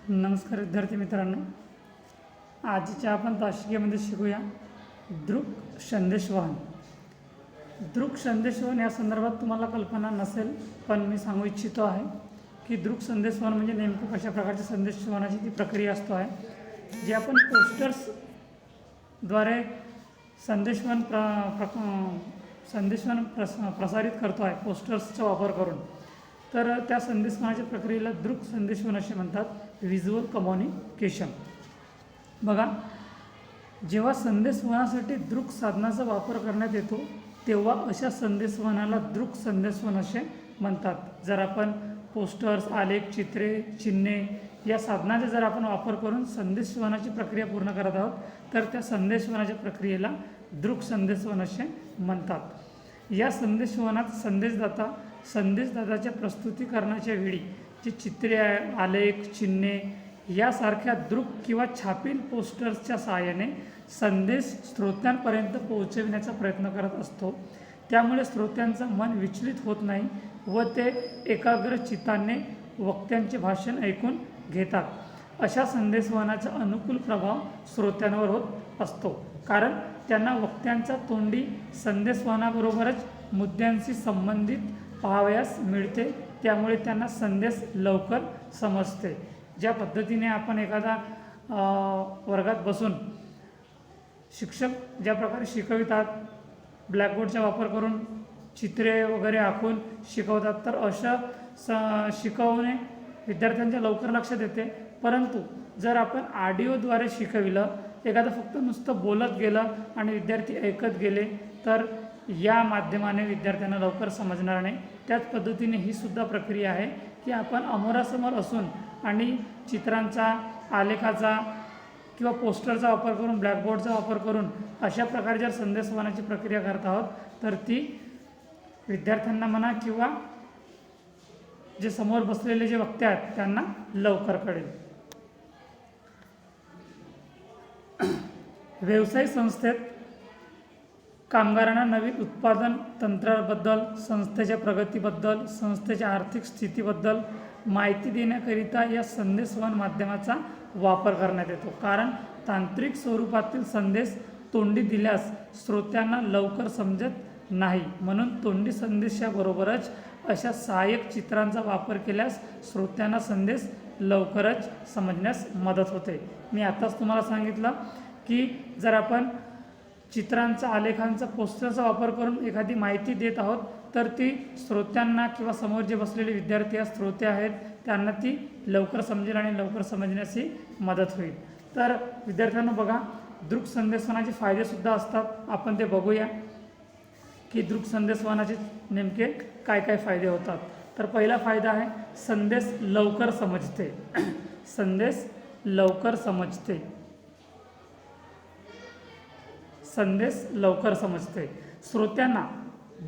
नमस्कार विद्यार्थी मित्रांनो, आजच्या आपण तासिकेमध्ये शिकूया दृक संदेशवहन. दृक संदेशवहन या संदर्भात तुम्हाला कल्पना नसेल, पण मी सांगू इच्छितो आहे की दृक संदेशवहन म्हणजे नेमकं कशा प्रकारच्या संदेशवहनाची ती प्रक्रिया असतो आहे, जे आपण पोस्टर्सद्वारे संदेशवहन प्रसारित करतो आहे पोस्टर्सचा वापर करून. तर त्या संदेशवहनाच्या प्रक्रियेला दृक संदेशवहन असे म्हणतात, व्हिज्युअल कम्युनिकेशन. बघा, जेव्हा संदेशवहनासाठी दृक साधनाचा वापर करण्यात येतो तेव्हा अशा संदेशवहनाला दृक संदेशवहन असे म्हणतात. जर आपण पोस्टर्स, आलेख, चित्रे, चिन्हे या साधनाचा जर आपण वापर करून संदेशवहनाची प्रक्रिया पूर्ण करत आहोत तर त्या संदेशवहनाच्या प्रक्रियेला दृक संदेशवहन असे म्हणतात. या संदेशवहनात संदेशदात्याच्या प्रस्तुतीकरणाच्या वेळी जे चित्रे, आलेख, चिन्हे यासारख्या दृक किंवा छापील पोस्टर्सच्या सहाय्याने संदेश श्रोत्यांपर्यंत पोहोचविण्याचा प्रयत्न करत असतो. त्यामुळे श्रोत्यांचं मन विचलित होत नाही व ते एकाग्रचित्ताने वक्त्यांचे भाषण ऐकून घेतात. अशा संदेशवहनाचा अनुकूल प्रभाव श्रोत्यांवर होत असतो, कारण त्यांना वक्त्यांचा तोंडी संदेशवहनाबरोबरच मुद्द्यांशी संबंधित पाहावयास मिळते. त्यामुळे त्यांना संदेश लवकर समजते. ज्या पद्धतीने आपण एखादा वर्गात बसून शिक्षक ज्या प्रकारे शिकवितात, ब्लॅकबोर्डचा वापर करून चित्रे वगैरे आखून शिकवतात, तर अशा शिकवणे विद्यार्थ्यांच्या लवकर लक्षात येते. परंतु जर आपण ऑडिओद्वारे शिकविलं, एखादं फक्त नुसतं बोलत गेलं आणि विद्यार्थी ऐकत गेले, तर या माध्यमाने विद्यार्थ्यांना लवकर समजणार नाही. त्याच पद्धतीने ही सुद्धा प्रक्रिया आहे की आपण अमोरासमोर असून आणि चित्रांचा, आलेखाचा किंवा पोस्टरचा वापर करून, ब्लॅकबोर्डचा वापर करून अशा प्रकारे जर संदेशवहनाची प्रक्रिया करत आहोत तर ती विद्यार्थ्यांना म्हणा किंवा जे समोर बसलेले जे वक्ते आहेत त्यांना लवकर कळेल. व्यवसाय संस्थेत कामगारांना नवीन उत्पादन तंत्राबद्दल, संस्थेच्या प्रगतीबद्दल, संस्थेच्या आर्थिक स्थितीबद्दल माहिती देण्याकरिता या संदेशवहन माध्यमाचा वापर करण्यात येतो. कारण तांत्रिक स्वरूपातील संदेश तोंडी दिल्यास श्रोत्यांना लवकर समजत नाही, म्हणून तोंडी संदेशाबरोबरच अशा सहाय्यक चित्रांचा वापर केल्यास श्रोत्यांना संदेश लवकरच समजण्यास मदत होते. मी आताच तुम्हाला सांगितलं की जर आपण चित्रांचा, आलेखांचा, पोस्टरचा वापर करून एखादी माहिती देत आहोत तर ती श्रोत्यांना किंवा समोर जे बसलेले विद्यार्थी या श्रोते आहेत त्यांना ती लवकर समजेल आणि लवकर समजण्याची मदत होईल. तर विद्यार्थ्यांना बघा, दृक संदेशवहनाचे फायदेसुद्धा असतात. आपण ते बघूया की दृक संदेशवहनाचे नेमके काय काय फायदे होतात. तर पहिला फायदा आहे, संदेश लवकर समजते. संदेश लवकर समजते. संदेश लवकर समजते. श्रोत्यांना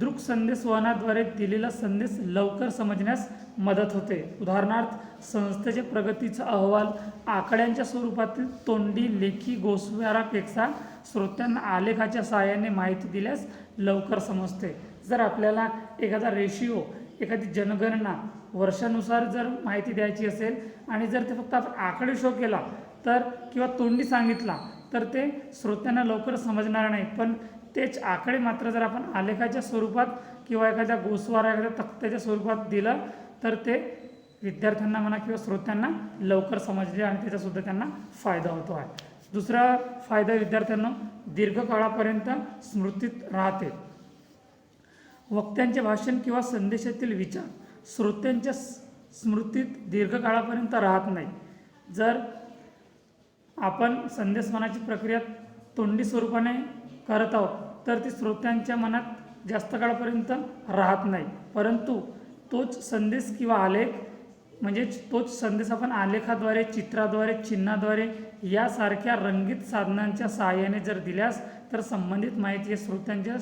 दृक संदेशवहनाद्वारे दिलेला संदेश लवकर समजण्यास मदत होते. उदाहरणार्थ, संस्थेच्या प्रगतीचा अहवाल आकड्यांच्या स्वरूपातील तोंडी लेखी गोषवारापेक्षा श्रोत्यांना आलेखाच्या सहाय्याने माहिती दिल्यास लवकर समजते. जर आपल्याला एखादा रेशिओ, एखादी जनगणना वर्षानुसार जर माहिती द्यायची असेल आणि जर ते फक्त आपण आकडे शो केला तर किंवा तोंडी सांगितला तर ते श्रोत्यांना लवकर समजणार नाही. पण तेच आकडे मात्र जर आपण आलेखाच्या स्वरूपात किंवा एखाद्या गोषवारा, एखाद्या तक्त्याच्या स्वरूपात दिलं तर ते विद्यार्थ्यांना म्हणा किंवा श्रोत्यांना लवकर समजले आणि त्याचासुद्धा त्यांना फायदा होतो आहे. दुसरा फायदा विद्यार्थ्यांना दीर्घकाळापर्यंत स्मृतीत राहते. वक्त्यांचे भाषण किंवा संदेशातील विचार श्रोत्यांच्या स्मृतीत दीर्घकाळापर्यंत राहत नाही. जर आपण संदेशवहनाची प्रक्रिया तोंडी स्वरूपाने करत आहोत तर ती श्रोत्यांच्या मनात जास्त काळापर्यंत राहत नाही. परंतु तोच संदेश किंवा आलेख, म्हणजेच तोच संदेश आपण आलेखाद्वारे, चित्राद्वारे, चिन्हाद्वारे यासारख्या रंगीत साधनांच्या सहाय्याने जर दिल्यास तर संबंधित माहिती या श्रोत्यांच्या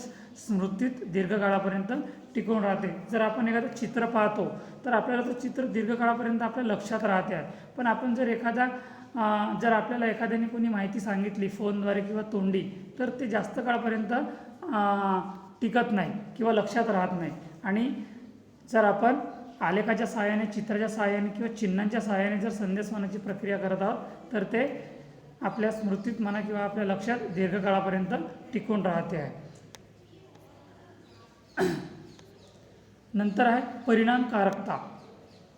स्मृतीत दीर्घकाळापर्यंत टिकून राहते. जर आपण एखादं चित्र पाहतो तर आपल्याला ते चित्र दीर्घकाळापर्यंत आपल्या लक्षात राहते आहे. पण आपण जर आपल्याला एखाद्याने कोणी माहिती सांगितली फोनद्वारे किंवा तोंडी, तर ते जास्त काळापर्यंत टिकत नाही किंवा लक्षात राहत नाही. आणि जर आपण आलेखाच्या सहाय्याने, चित्राच्या सहाय्याने किंवा चिन्हांच्या सहाय्याने जर संदेशवहनाची प्रक्रिया करत आहोत तर ते आपल्या स्मृतीत म्हणा किंवा आपल्या लक्षात दीर्घकाळापर्यंत टिकून राहते आहे. नंतर आहे परिणामकारकता.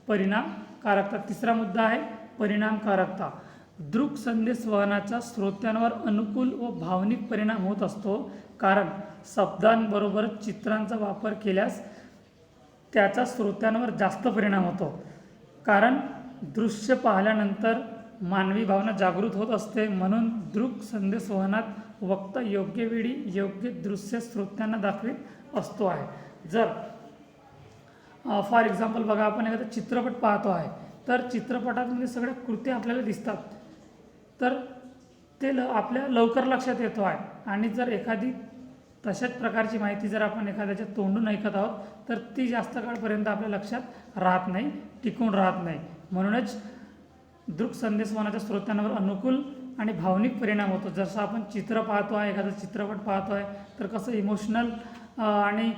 परिणामकारकता तिसरा मुद्दा आहे परिणामकारकता. दृक संदेशवहनाचा श्रोत्यांवर अनुकूल व भावनिक परिणाम होत असतो, कारण शब्दांबरोबर चित्रांचा वापर केल्यास त्याचा श्रोत्यांवर जास्त परिणाम होतो. कारण दृश्य पाहिल्यानंतर मानवी भावना जागृत होत असते, म्हणून दृक संदेशवहनात वक्ता योग्य वेळी योग्य दृश्य श्रोत्यांना दाखवित असतो आहे. जर फॉर एक्झाम्पल बघा, आपण एखादा चित्रपट पाहतो आहे तर चित्रपटामध्ये सगळ्या कृती आपल्याला दिसतात, तर ते आपल्या लवकर लक्षात येतो आहे. आणि जर एखादी तशाच प्रकारची माहिती जर आपण एखाद्याच्या तोंडून ऐकत आहोत तर ती जास्त काळपर्यंत आपल्या लक्षात राहत नाही, टिकून राहत नाही. म्हणूनच दृक संदेशवहनाच्या श्रोत्यांवर अनुकूल आणि भावनिक परिणाम होतो. जसं आपण चित्र पाहतो आहे, एखादा चित्रपट पाहतो आहे तर कसं इमोशनल आणि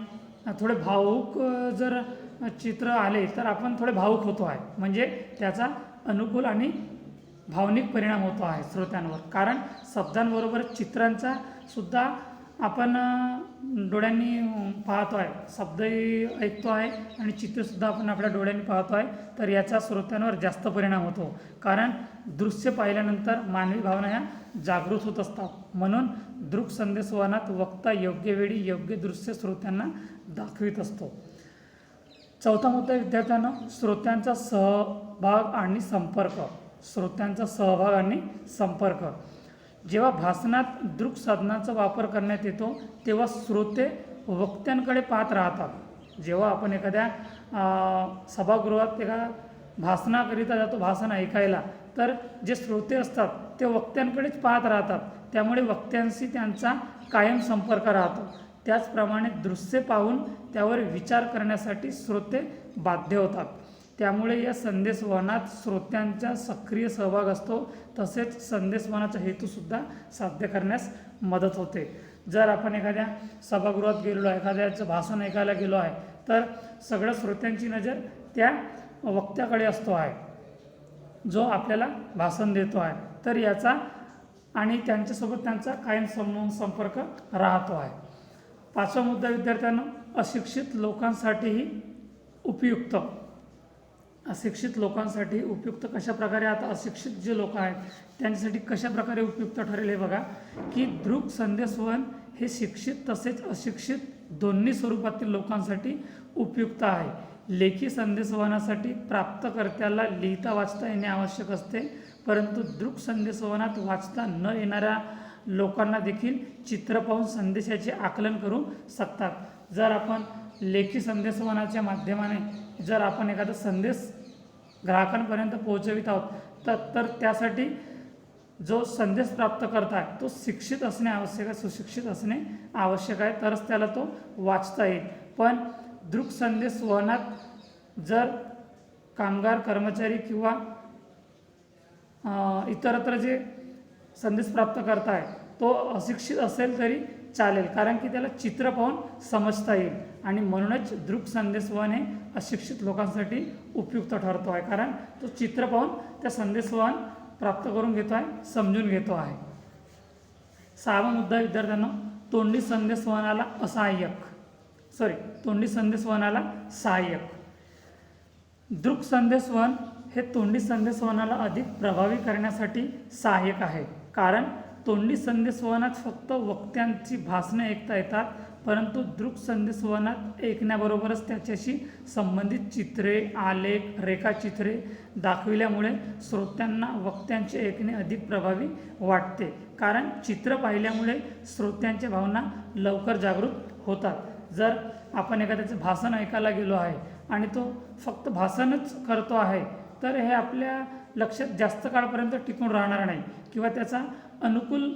थोडे भावूक जर चित्र आले तर आपण थोडे भावूक होतो आहे, म्हणजे त्याचा अनुकूल आणि भावनिक परिणाम होतो आहे श्रोत्यांवर. कारण शब्दांबरोबर चित्रांचा सुद्धा आपण डोळ्यांनी पाहतो आहे, शब्दही ऐकतो आहे आणि चित्रसुद्धा आपण आपल्या डोळ्यांनी पाहतो आहे, तर याचा श्रोत्यांवर जास्त परिणाम होतो. कारण दृश्य पाहिल्यानंतर मानवी भावना ह्या जागृत होत असतात, म्हणून दृक संदेशवहनात वक्ता योग्य वेळी योग्य दृश्य श्रोत्यांना दाखवित असतो. चौथा मुद्दा विद्यार्थ्यांना श्रोत्यांचा सहभाग आणि संपर्क. श्रोत्यांचा सहभाग आणि संपर्क. जेव्हा भाषणात दृक साधनाचा वापर करण्यात येतो तेव्हा श्रोते वक्त्यांकडे पाहत राहतात. जेव्हा आपण एखाद्या सभागृहात एका भाषणाकरिता जातो भाषण ऐकायला, तर जे श्रोते असतात ते वक्त्यांकडेच पाहत राहतात, त्यामुळे वक्त्यांशी त्यांचा कायम संपर्क राहतो. त्याचप्रमाणे दृश्य पाहून त्यावर विचार करण्यासाठी श्रोते बाध्य होतात. त्यामुळे या संदेशवहनात श्रोत्यांचा सक्रिय सहभाग असतो, तसेच संदेशवहनाचा हेतूसुद्धा साध्य करण्यास मदत होते. जर आपण एखाद्या सभागृहात गेलेलो आहे, एखाद्याचं भाषण ऐकायला गेलो आहे, तर सगळ्या श्रोत्यांची नजर त्या वक्त्याकडे असतो आहे जो आपल्याला भाषण देतो आहे, तर याचा आणि त्यांच्यासोबत त्यांचा कायम संपर्क राहतो आहे. पाचवा मुद्दा विद्यार्थ्यांना अशिक्षित लोकांसाठीही उपयुक्त. अशिक्षित लोकांसाठी उपयुक्त कशा प्रकारे, आता अशिक्षित जे लोक आहेत त्यांच्यासाठी कशा प्रकारे उपयुक्त ठरेल हे बघा, की दृक संदेशवहन हे शिक्षित तसेच अशिक्षित दोन्ही स्वरूपातील लोकांसाठी उपयुक्त आहे. लेखी संदेशवहनासाठी प्राप्तकर्त्याला लिहिता वाचता येणे आवश्यक असते, परंतु दृक संदेशवहनात वाचता न येणाऱ्या लोकांना देखील चित्र पाहून संदेशाचे आकलन करू शकतात. जर आपण लेखी संदेशवहनाच्या माध्यमाने जर आपण एखादा संदेश ग्राहकांपर्यंत पोहोचवित आहोत तर त्यासाठी जो संदेश प्राप्त करता आहे तो शिक्षित असणे आवश्यक आहे, सुशिक्षित असणे आवश्यक आहे, तरच त्याला तो वाचता येईल. पण दृक संदेशवहनात जर कामगार, कर्मचारी किंवा इतरत्र जे संदेश प्राप्त करताय तो अशिक्षित असेल तरी चालेल, कारण की त्याला चित्र पाहून समजता येईल. आणि म्हणूनच दृक संदेशवहन हे अशिक्षित लोकांसाठी उपयुक्त ठरतो आहे, कारण तो चित्र पाहून त्या संदेशवहन प्राप्त करून घेतो आहे, समजून घेतो आहे. सहावा मुद्दा विद्यार्थ्यांना तोंडी संदेशवहनाला तोंडी संदेशवहनाला सहाय्यक. दृक संदेशवहन हे तोंडी संदेशवहनाला अधिक प्रभावी करण्यासाठी सहाय्यक आहे, कारण तोंडी संदेशवहनात फक्त वक्त्यांची भाषणे ऐकता येतात, परंतु दृक संदेशवहनात ऐकण्याबरोबरच त्याच्याशी संबंधित चित्रे, आलेख, रेखाचित्रे दाखविल्यामुळे श्रोत्यांना वक्त्यांचे ऐकणे अधिक प्रभावी वाटते. कारण चित्र पाहिल्यामुळे श्रोत्यांच्या भावना लवकर जागृत होतात. जर आपण एखाद्याचं भाषण ऐकायला गेलो आहे आणि तो फक्त भाषणच करतो आहे तर हे आपल्या लक्षात जास्त काळपर्यंत टिकून राहणार नाही किंवा त्याचा अनुकूल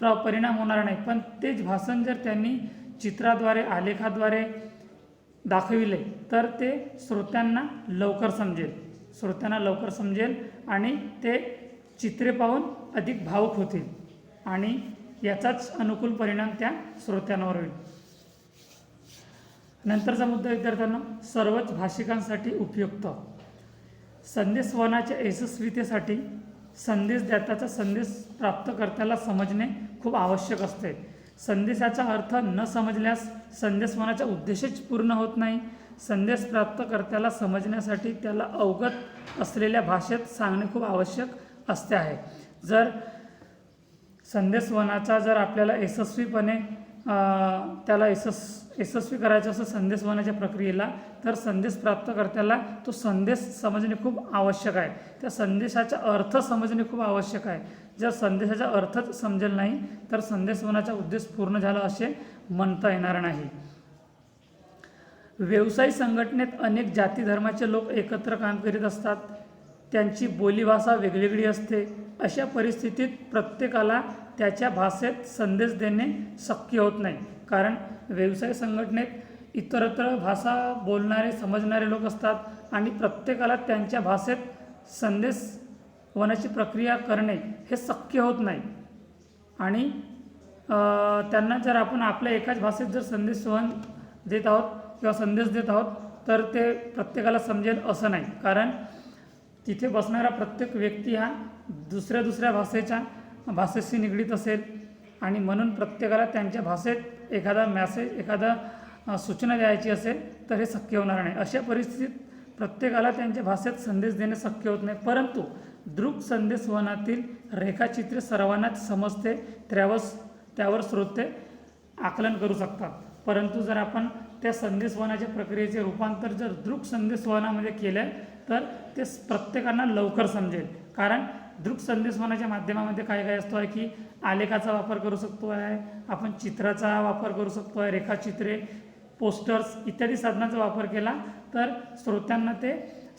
परिणाम होणार नाही. पण तेच भाषण जर त्यांनी चित्राद्वारे, आलेखाद्वारे दाखविले तर ते श्रोत्यांना लवकर समजेल आणि ते चित्रे पाहून अधिक भावुक होतील आणि याचाच अनुकूल परिणाम त्या श्रोत्यांवर होईल. नंतरचा मुद्दा विद्यार्थ्यांना, सर्वच भाषिकांसाठी उपयुक्त. संदेशवहनाच्या यशस्वीतेसाठी संदेशदात्याचा संदेश प्राप्तकर्त्याला समजणे खूप आवश्यक असते. संदेशाचा अर्थ न समजल्यास संदेशवहनाचा उद्देशच पूर्ण होत नाही. संदेश प्राप्तकर्त्याला समजण्यासाठी त्याला अवगत असलेल्या भाषेत सांगणे खूप आवश्यक असते आहे. जर संदेशवहनाचा जर आपल्याला यशस्वीपणे त्याला यशस्वी करायचं असं संदेशवहनाच्या प्रक्रियेला, तर संदेश प्राप्तकर्त्याला तो संदेश समजणे खूप आवश्यक आहे. त्या संदेशाचा अर्थ समजणे खूप आवश्यक आहे. जर संदेशाचा अर्थच समजेल नाही तर संदेशवहनाचा उद्देश पूर्ण झाला असे म्हणता येणार नाही. व्यवसायी संघटनेत अनेक जाती धर्माचे लोक एकत्र काम करीत असतात. त्यांची बोलीभाषा वेगवेगळी असते. अशा परिस्थितीत प्रत्येकाला त्याच्या भाषेत संदेश देणे शक्य होत नाही. कारण व्यवसाय संघटनेत इतरत्र भाषा बोलणारे समजणारे लोक असतात आणि प्रत्येकाला त्यांच्या भाषेत संदेशवहनाची प्रक्रिया करणे हे शक्य होत नाही. आणि त्यांना जर आपण आपल्या एकाच भाषेत जर संदेशवहन देत आहोत किंवा संदेश देत आहोत तर ते प्रत्येकाला समजेल असं नाही. कारण तिथे बसणारा प्रत्येक व्यक्ती हा दुसऱ्या भाषेशी निगडीत असेल आणि म्हणून प्रत्येकाला त्यांच्या भाषेत एखादा मॅसेज एखादा सूचना द्यायची असेल तर हे शक्य होणार नाही. अशा परिस्थितीत प्रत्येकाला त्यांच्या भाषेत संदेश देणे शक्य होत नाही. परंतु दृक संदेशवहनातील रेखाचित्रे सर्वांनाच समजते, त्यावर श्रोते आकलन करू शकतात. परंतु जर आपण त्या संदेशवहनाच्या प्रक्रियेचे रूपांतर जर दृक संदेशवहनामध्ये केलं तर ते प्रत्येकांना लवकर समजेल. कारण दृक संदेशवहनाच्या माध्यमामध्ये काय असतो आहे की आलेखाचा वापर करू शकतो आहे, आपण चित्राचा वापर करू शकतो आहे, रेखाचित्रे, पोस्टर्स इत्यादी साधनांचा वापर केला तर श्रोत्यांना ते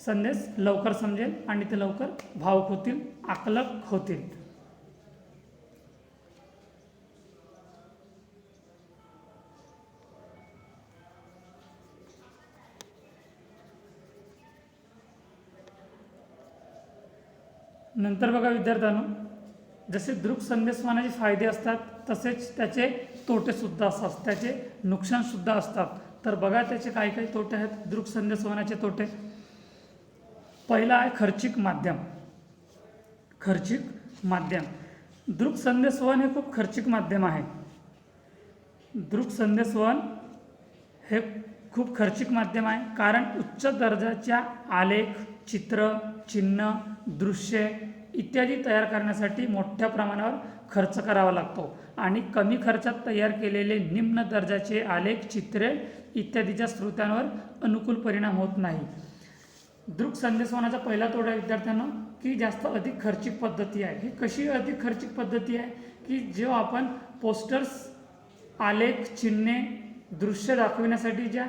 संदेश लवकर समजेल आणि ते लवकर भावुक होतील, आकलक होतील. नंतर बघा विद्यार्थ्यांनो, जसे दृक संदेशवहनाचे फायदे असतात तसेच त्याचे तोटेसुद्धा असतात, त्याचे नुकसानसुद्धा असतात. तर बघा त्याचे काही तोटे आहेत. दृक संदेशवहनाचे तोटे, पहिला आहे खर्चिक माध्यम. दृक संदेशवहन हे खूप खर्चिक माध्यम आहे. दृक संदेशवहन हे खूप खर्चिक माध्यम आहे. कारण उच्च दर्जाच्या आलेख, चित्र, चिन्ह, दृश्ये इत्यादी तयार करण्यासाठी मोठ्या प्रमाणावर खर्च करावा लागतो आणि कमी खर्चात तयार केलेले निम्न दर्जाचे आलेख, चित्रे इत्यादीच्या श्रोत्यांवर अनुकूल परिणाम होत नाही. दृक संदेशवहनाचा पहिला तोटा विद्यार्थ्यांना की जास्त अधिक खर्चिक पद्धती आहे. ही कशी अधिक खर्चिक पद्धती आहे की जेव्हा आपण पोस्टर्स, आलेख, चिन्हे, दृश्य दाखविण्यासाठी ज्या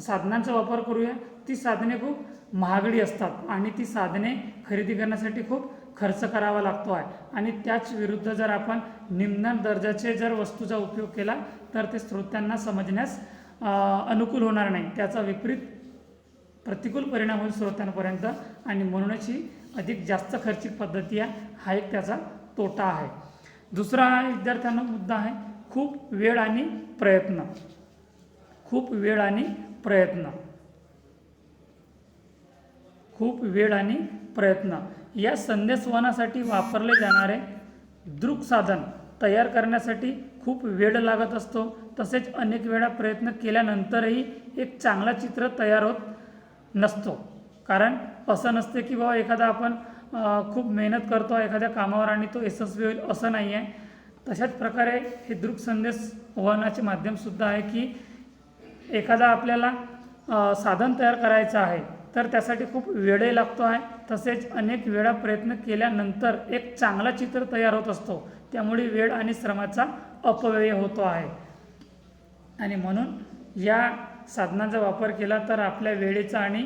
साधनांचा वापर करूया ती साधने खूप महागडी असतात आणि ती साधने खरेदी करण्यासाठी खूप खर्च करावा लागतो आहे. आणि त्याच विरुद्ध जर आपण निम्न दर्जाचे जर वस्तूचा उपयोग केला तर ते श्रोत्यांना समजण्यास अनुकूल होणार नाही. त्याचा विपरीत प्रतिकूल परिणाम होईल श्रोत्यांपर्यंत आणि म्हणूनच ही अधिक जास्त खर्चिक पद्धती आहे. हा एक त्याचा तोटा आहे. दुसरा विद्यार्थ्यांना मुद्दा आहे खूप वेळ आणि प्रयत्न. या संदेशवहनासाठी वापरले जाणारे दृक साधन तयार करण्यासाठी खूप वेळ लागत असतो. तसेच अनेक वेळा प्रयत्न केल्यानंतरही एक चांगला चित्र तयार होत नसतो. कारण असं नसते की बाबा एखादा आपण खूप मेहनत करतो एखाद्या कामावर आणि तो यशस्वी होईल असं नाही आहे. तशाच प्रकारे हे दृक संदेशवहनाचे माध्यमसुद्धा आहे की एखादा आपल्याला साधन तयार करायचं आहे तर त्यासाठी खूप वेळही लागतो आहे. तसेच अनेक वेळा प्रयत्न केल्यानंतर एक चांगला चित्र तयार होत असतो. त्यामुळे वेळ आणि श्रमाचा अपव्यय होतो आहे आणि म्हणून या साधनांचा वापर केला तर आपल्या वेळेचा आणि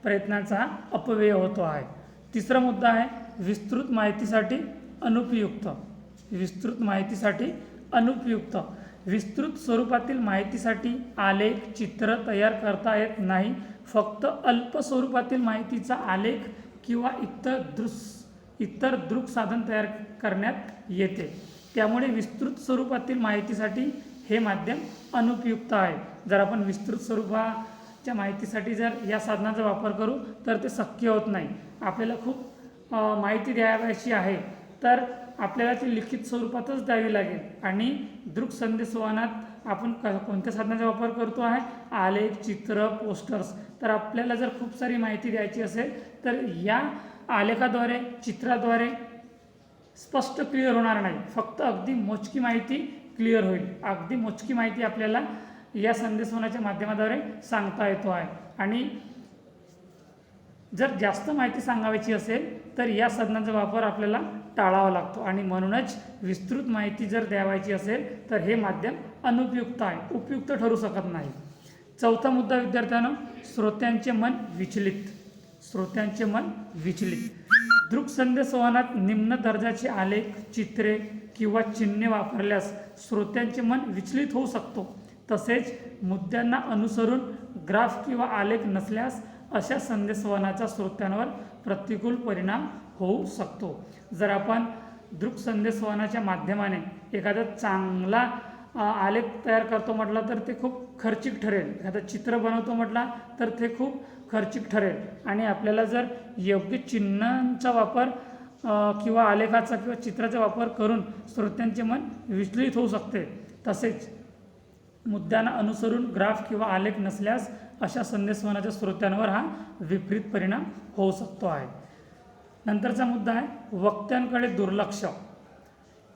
प्रयत्नांचा अपव्यय होतो आहे. तिसरा मुद्दा आहे विस्तृत माहितीसाठी अनुपयुक्त. विस्तृत स्वरूपातील माहितीसाठी आलेख, चित्र तयार करता येत नाही. फक्त अल्प स्वरूपातील माहितीचा आलेख किंवा इतर दृक साधन तयार करण्यात येते. त्यामुळे विस्तृत स्वरूपातील माहितीसाठी हे माध्यम अनुपयुक्त आहे. जर आपण विस्तृत स्वरूपाच्या माहितीसाठी जर या साधनांचा वापर करू तर ते शक्य होत नाही. आपल्याला खूप माहिती द्यावयाची आहे तर आपल्याला ती लिखित स्वरूपातच द्यावी लागेल. आणि दृक संदेशवहनात आपण कोणत्या साधनाचा वापर करतो आहे, आलेख, चित्र, पोस्टर्स. तर आपल्याला जर खूप सारी माहिती द्यायची असेल तर या आलेखाद्वारे, चित्राद्वारे स्पष्ट क्लिअर होणार नाही, फक्त अगदी मोजकी माहिती क्लिअर होईल. अगदी मोजकी माहिती आपल्याला या संदेशवहनाच्या माध्यमाद्वारे सांगता येतो आहे. आणि जर जास्त माहिती सांगायची असेल तर या साधनांचा वापर आपल्याला टाळावा लागतो. आणि म्हणूनच विस्तृत माहिती जर द्यावायची असेल तर हे माध्यम अनुपयुक्त आहे, उपयुक्त ठरू शकत नाही. चौथा मुद्दा विद्यार्थ्यांनो, श्रोत्यांचे मन विचलित. श्रोत्यांचे मन विचलित. दृक संदेशवहनात निम्न दर्जाचे आलेख, चित्रे किंवा चिन्हे वापरल्यास श्रोत्यांचे मन विचलित होऊ शकतो. तसेच मुद्द्यांना अनुसरून ग्राफ किंवा आलेख नसल्यास अशा संदेशवहनाचा श्रोत्यांवर प्रतिकूल परिणाम होऊ शकतो. जर आपण दृक संदेशवहनाच्या माध्यमाने एखादा चांगला आलेख तयार करतो म्हटलं तर ते खूप खर्चिक ठरेल. एखादं चित्र बनवतो म्हटला तर ते खूप खर्चिक ठरेल. आणि आपल्याला जर योग्य चिन्हांचा वापर किंवा आलेखाचा किंवा चित्राचा वापर करून श्रोत्यांचे मन विचलित होऊ शकते. तसेच मुद्द्यांना अनुसरून ग्राफ किंवा आलेख नसल्यास अशा संदेशवहनाच्या श्रोत्यांवर हा विपरीत परिणाम होऊ शकतो आहे. नंतरचा मुद्दा आहे वक्त्यांकडे दुर्लक्ष.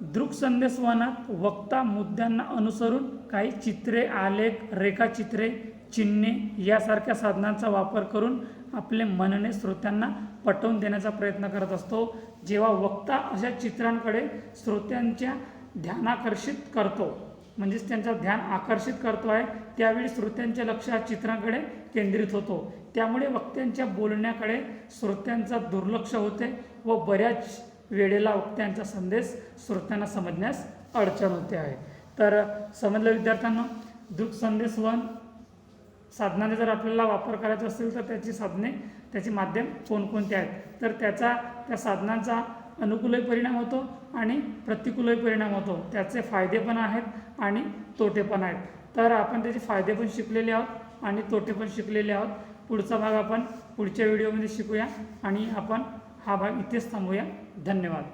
दृक संदेशवहनात वक्ता मुद्द्यांना अनुसरून काही चित्रे, आलेख, रेखाचित्रे, चिन्हे यासारख्या साधनांचा वापर करून आपले म्हणणे श्रोत्यांना पटवून देण्याचा प्रयत्न करत असतो. जेव्हा वक्ता अशा चित्रांकडे श्रोत्यांच्या ध्यानाकर्षित करतो, म्हणजेच त्यांचं ध्यान आकर्षित करतो आहे, त्यावेळी श्रोत्यांचे लक्ष या चित्रांकडे केंद्रित होतो. त्यामुळे वक्त्यांच्या बोलण्याकडे श्रोत्यांचा दुर्लक्ष होते व बऱ्याच वेळेला वक्त्यांचा संदेश श्रोत्यांना समजण्यास अडचण होते आहे. तर समजलं विद्यार्थ्यांना, दृक संदेशवहन साधनाने जर आपल्याला वापर करायचा असेल तर त्याची साधने, त्याचे माध्यम कोणकोणते आहेत, तर त्या साधनांचा अनुकूलही परिणाम होतो आणि प्रतिकूलही परिणाम होतो. त्याचे फायदे पण आहेत आणि तोटे पण आहेत. तर आपण त्याचे फायदे पण शिकलेले आहोत आणि तोटे पण शिकलेले आहोत. पुढचा भाग आपण पुढच्या व्हिडिओमध्ये शिकूया आणि आपण हा भाग इथेच थांबूया. धन्यवाद.